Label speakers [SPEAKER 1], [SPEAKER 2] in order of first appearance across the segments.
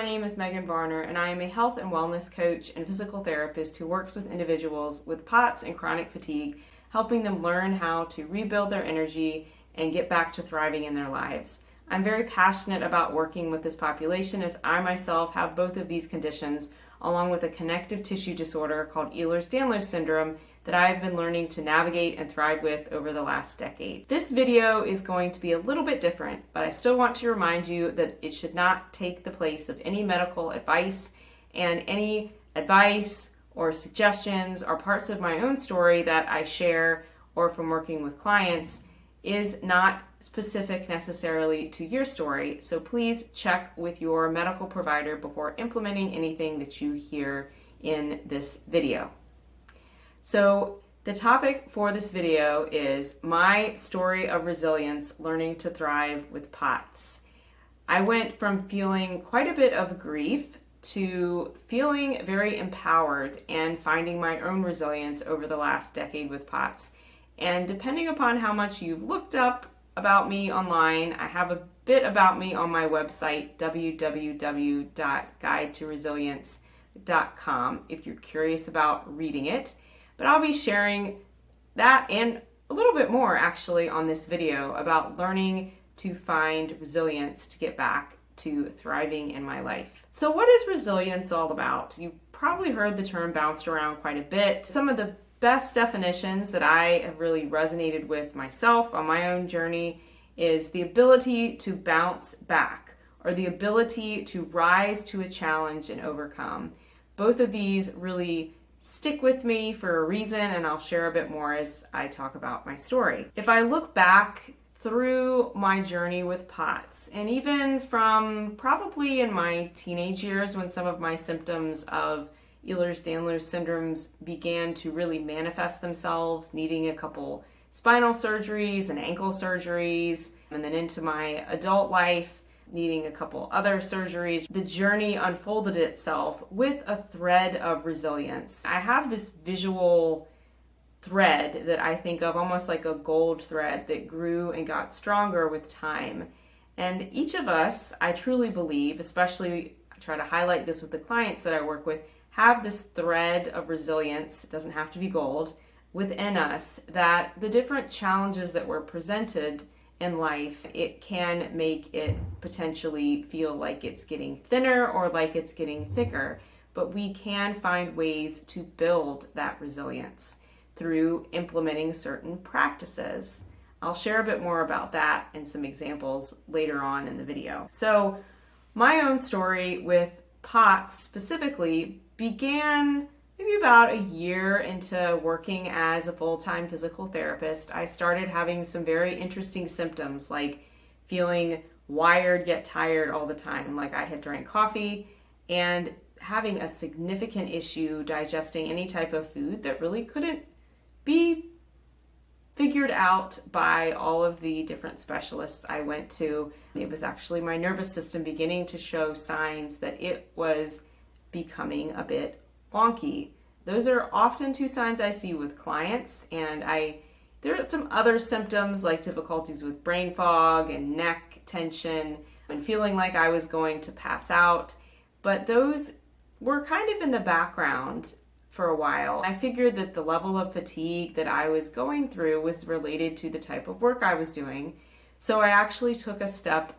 [SPEAKER 1] my name is Megan Varner, and I am a health and wellness coach and physical therapist who works with individuals with POTS and chronic fatigue, helping them learn how to rebuild their energy and get back to thriving in their lives. I'm very passionate about working with this population as I myself have both of these conditions, along with a connective tissue disorder called Ehlers-Danlos syndrome that I have been learning to navigate and thrive with over the last decade. This video is going to be a little bit different, but I still want to remind you that it should not take the place of any medical advice, and any advice or suggestions or parts of my own story that I share or from working with clients is not specific necessarily to your story. So please check with your medical provider before implementing anything that you hear in this video. So the topic for this video is my story of resilience, learning to thrive with POTS. I went from feeling quite a bit of grief to feeling very empowered and finding my own resilience over the last decade with POTS. And depending upon how much you've looked up about me online, I have a bit about me on my website, www.guidetoresilience.com, if you're curious about reading it. But I'll be sharing that and a little bit more actually on this video about learning to find resilience to get back to thriving in my life. So what is resilience all about? You probably heard the term bounced around quite a bit. Some of the best definitions that I have really resonated with myself on my own journey is the ability to bounce back, or the ability to rise to a challenge and overcome. Both of these really stick with me for a reason, and I'll share a bit more as I talk about my story. If I look back through my journey with POTS, and even from probably in my teenage years when some of my symptoms of Ehlers-Danlos syndromes began to really manifest themselves, needing a couple spinal surgeries and ankle surgeries, and then into my adult life, needing a couple other surgeries, the journey unfolded itself with a thread of resilience. I have this visual thread that I think of almost like a gold thread that grew and got stronger with time. And each of us, I truly believe, especially I try to highlight this with the clients that I work with, have this thread of resilience, it doesn't have to be gold, within us, that the different challenges that we're presented in life, it can make it potentially feel like it's getting thinner or like it's getting thicker, but we can find ways to build that resilience through implementing certain practices. I'll share a bit more about that and some examples later on in the video. So my own story with POTS specifically began maybe about a year into working as a full-time physical therapist. I started having some very interesting symptoms, like feeling wired yet tired all the time, like I had drank coffee, and having a significant issue digesting any type of food that really couldn't be figured out by all of the different specialists I went to. It was actually my nervous system beginning to show signs that it was becoming a bit wonky. Those are often two signs I see with clients, and there are some other symptoms like difficulties with brain fog and neck tension and feeling like I was going to pass out, but those were kind of in the background for a while. I figured that the level of fatigue that I was going through was related to the type of work I was doing, so I actually took a step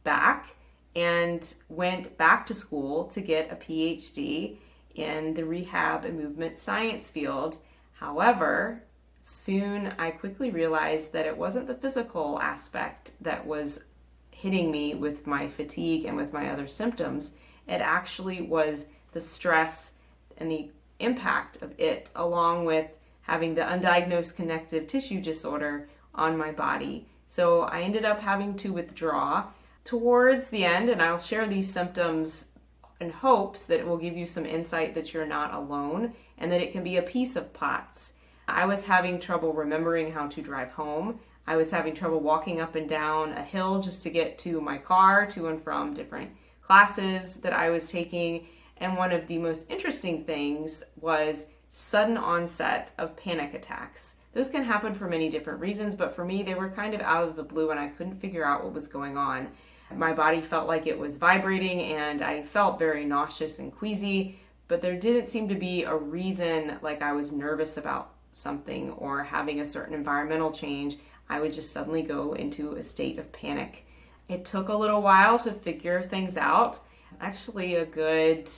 [SPEAKER 1] back and went back to school to get a PhD in the rehab and movement science field. However, soon I quickly realized that it wasn't the physical aspect that was hitting me with my fatigue and with my other symptoms. It actually was the stress and the impact of it, along with having the undiagnosed connective tissue disorder on my body. So I ended up having to withdraw towards the end, and I'll share these symptoms in hopes that it will give you some insight that you're not alone and that it can be a piece of POTS. I was having trouble remembering how to drive home. I was having trouble walking up and down a hill just to get to my car, to and from different classes that I was taking. And one of the most interesting things was sudden onset of panic attacks. Those can happen for many different reasons, but for me, they were kind of out of the blue and I couldn't figure out what was going on. My body felt like it was vibrating and I felt very nauseous and queasy, but there didn't seem to be a reason like I was nervous about something or having a certain environmental change. I would just suddenly go into a state of panic. It took a little while to figure things out, actually a good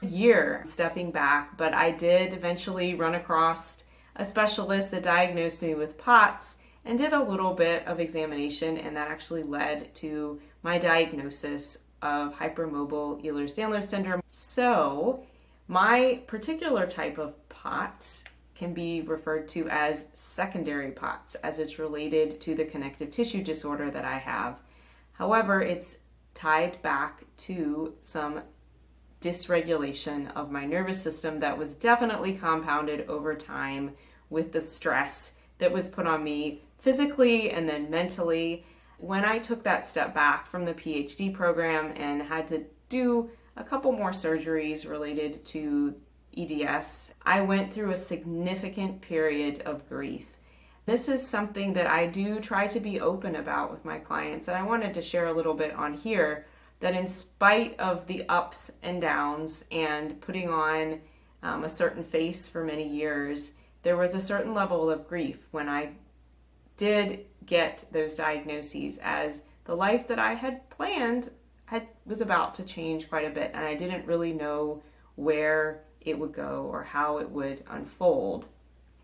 [SPEAKER 1] year stepping back, but I did eventually run across a specialist that diagnosed me with POTS and did a little bit of examination, and that actually led to my diagnosis of hypermobile Ehlers-Danlos syndrome. So my particular type of POTS can be referred to as secondary POTS, as it's related to the connective tissue disorder that I have. However, it's tied back to some dysregulation of my nervous system that was definitely compounded over time with the stress that was put on me physically and then mentally. When I took that step back from the PhD program and had to do a couple more surgeries related to EDS, I went through a significant period of grief. This is something that I do try to be open about with my clients, and I wanted to share a little bit on here that in spite of the ups and downs and putting on a certain face for many years, there was a certain level of grief when I did get those diagnoses, as the life that I had planned was about to change quite a bit, and I didn't really know where it would go or how it would unfold.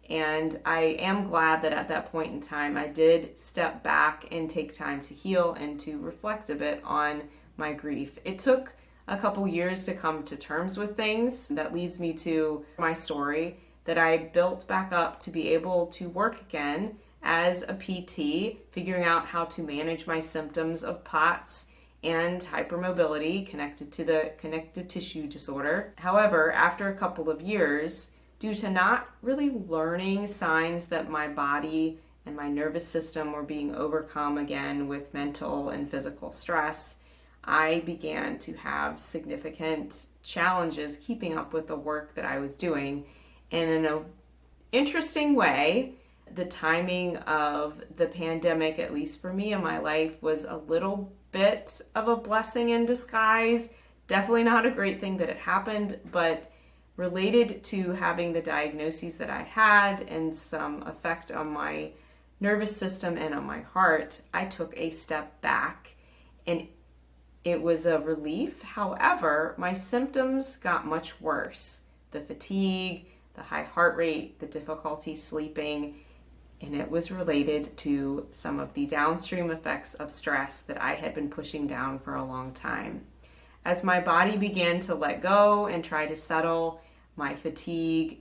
[SPEAKER 1] And I am glad that at that point in time I did step back and take time to heal and to reflect a bit on my grief. It took a couple years to come to terms with things. That leads me to my story that I built back up to be able to work again as a PT, figuring out how to manage my symptoms of POTS and hypermobility connected to the connective tissue disorder. However, after a couple of years, due to not really learning signs that my body and my nervous system were being overcome again with mental and physical stress, I began to have significant challenges keeping up with the work that I was doing. And in an interesting way, the timing of the pandemic, at least for me in my life, was a little bit of a blessing in disguise. Definitely not a great thing that it happened, but related to having the diagnoses that I had and some effect on my nervous system and on my heart, I took a step back and it was a relief. However, my symptoms got much worse. The fatigue, the high heart rate, the difficulty sleeping, and it was related to some of the downstream effects of stress that I had been pushing down for a long time. As my body began to let go and try to settle, my fatigue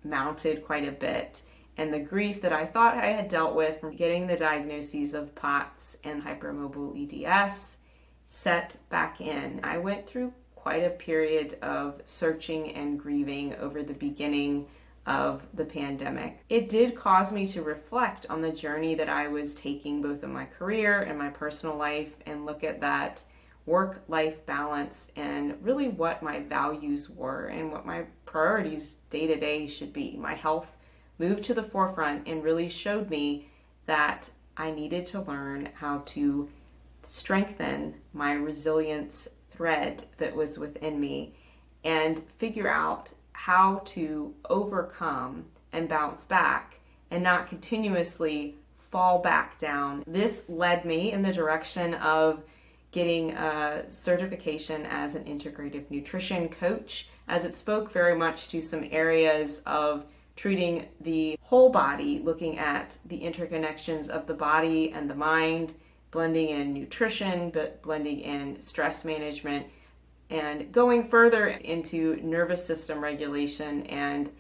[SPEAKER 1] mounted quite a bit, and the grief that I thought I had dealt with from getting the diagnoses of POTS and hypermobile EDS set back in. I went through quite a period of searching and grieving over the beginning of the pandemic. It did cause me to reflect on the journey that I was taking both in my career and my personal life and look at that work-life balance and really what my values were and what my priorities day-to-day should be. My health moved to the forefront and really showed me that I needed to learn how to strengthen my resilience thread that was within me and figure out how to overcome and bounce back and not continuously fall back down. This led me in the direction of getting a certification as an integrative nutrition coach, as it spoke very much to some areas of treating the whole body, looking at the interconnections of the body and the mind, blending in nutrition, but blending in stress management, and going further into nervous system regulation and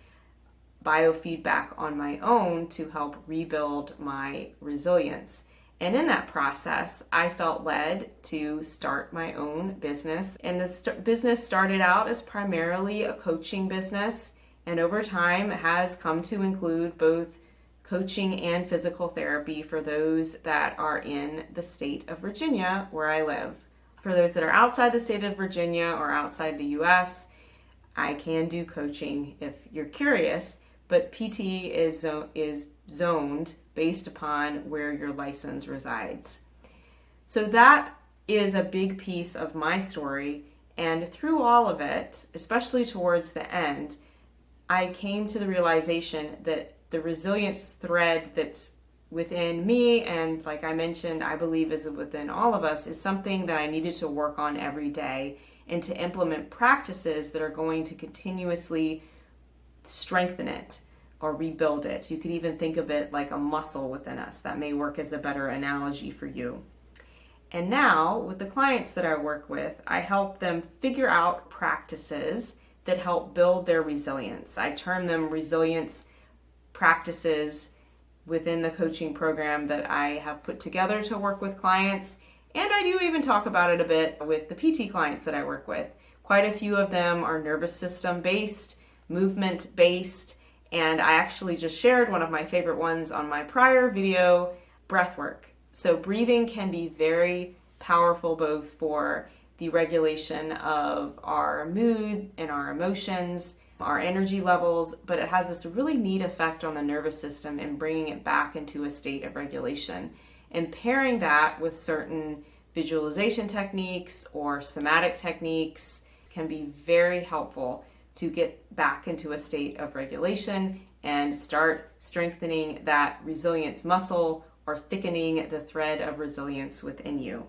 [SPEAKER 1] biofeedback on my own to help rebuild my resilience. And in that process, I felt led to start my own business. And the business started out as primarily a coaching business, and over time has come to include both coaching and physical therapy for those that are in the state of Virginia, where I live. For those that are outside the state of Virginia or outside the US, I can do coaching if you're curious, but PT is zoned based upon where your license resides. So that is a big piece of my story. And through all of it, especially towards the end, I came to the realization that the resilience thread that's within me, and like I mentioned, I believe is within all of us, is something that I needed to work on every day and to implement practices that are going to continuously strengthen it or rebuild it. You could even think of it like a muscle within us. That may work as a better analogy for you. And now, with the clients that I work with, I help them figure out practices that help build their resilience. I term them resilience practices within the coaching program that I have put together to work with clients. And I do even talk about it a bit with the PT clients that I work with. Quite a few of them are nervous system based, movement based, and I actually just shared one of my favorite ones on my prior video, breath work. So breathing can be very powerful both for the regulation of our mood and our emotions, our energy levels, but it has this really neat effect on the nervous system in bringing it back into a state of regulation. And pairing that with certain visualization techniques or somatic techniques can be very helpful to get back into a state of regulation and start strengthening that resilience muscle or thickening the thread of resilience within you.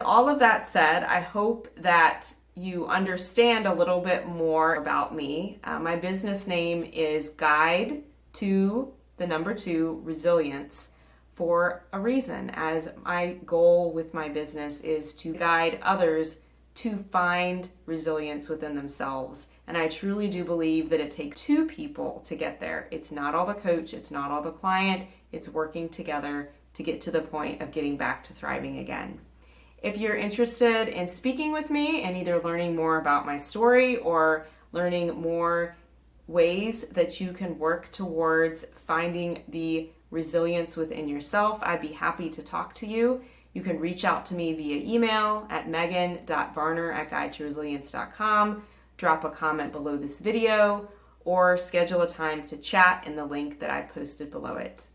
[SPEAKER 1] All of that said, I hope that you understand a little bit more about me. My business name is Guide to the number 2 Resilience for a reason, as my goal with my business is to guide others to find resilience within themselves. And I truly do believe that it takes 2 people to get there. It's not all the coach, it's not all the client, it's working together to get to the point of getting back to thriving again. If you're interested in speaking with me and either learning more about my story or learning more ways that you can work towards finding the resilience within yourself, I'd be happy to talk to you. You can reach out to me via email at megan.varner@guidetoresilience.com, drop a comment below this video, or schedule a time to chat in the link that I posted below it.